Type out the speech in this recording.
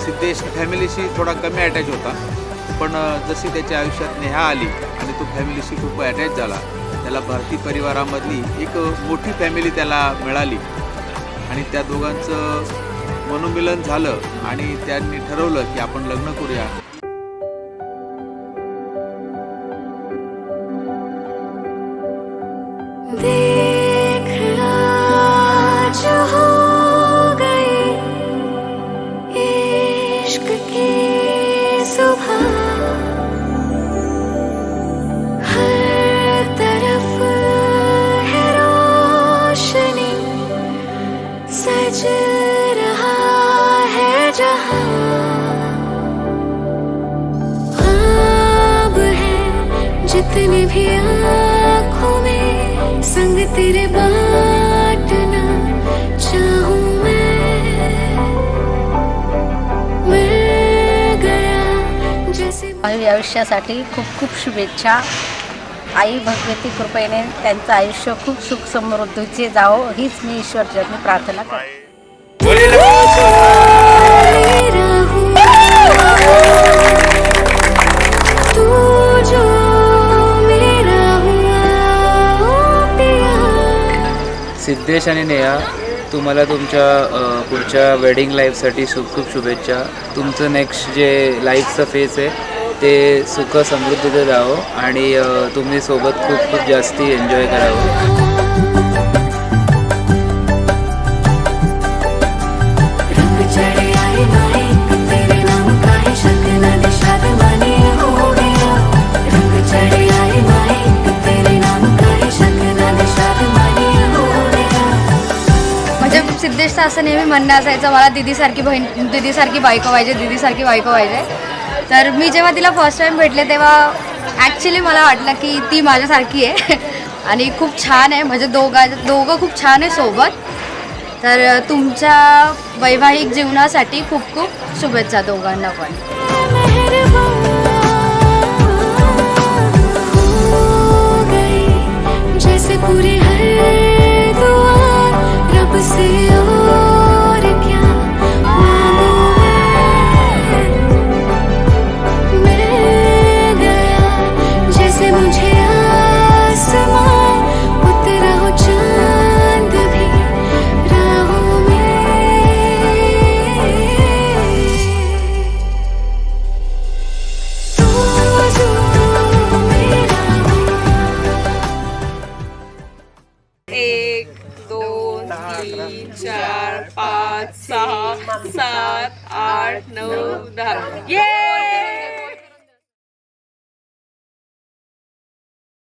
सिद्धेश फॅमिलीशी थोडा कमी अटॅच होता, पण जशी त्याच्या आयुष्यात नेहा आली आणि तो फॅमिलीशी खूप अटॅच झाला, त्याला भारती परिवारामधली एक मोठी फॅमिली त्याला मिळाली आणि त्या दोघांचं मनोमिलन झालं आणि त्यांनी ठरवलं की आपण लग्न करूया. जितने भी आँखों में संग तेरे बांटना चाहूं मैं गया जैसे. माझ्या आयुष्यासाठी खूप खूप शुभेच्छा. आई भगवती कृपेने त्यांचं आयुष्य खूप सुख समृद्धीचे जावो हीच मी ईश्वरचरणी प्रार्थना करते. सिद्धेश आणि नेहा, तुम्हाला तुमच्या पुढच्या वेडिंग लाईफसाठी खूप शुभेच्छा. तुमचं नेक्स्ट जे लाईफचं फेज आहे ते सुख समृद्धीचं जावं आणि तुम्ही सोबत खूप खूप जास्ती एन्जॉय करावं. सिद्धेशचं असं नेहमी म्हणणं असायचं, मला दीदीसारखी बायको पाहिजे, दीदीसारखी बायको पाहिजे. तर मी जेव्हा तिला फर्स्ट टाईम भेटले तेव्हा ॲक्च्युली मला वाटलं की ती माझ्यासारखी आहे आणि खूप छान आहे. म्हणजे दोघं खूप छान आहे सोबत. तर तुमच्या वैवाहिक जीवनासाठी खूप खूप शुभेच्छा दोघांना पण. एक 2 3 4 5 6 7 8 9 10.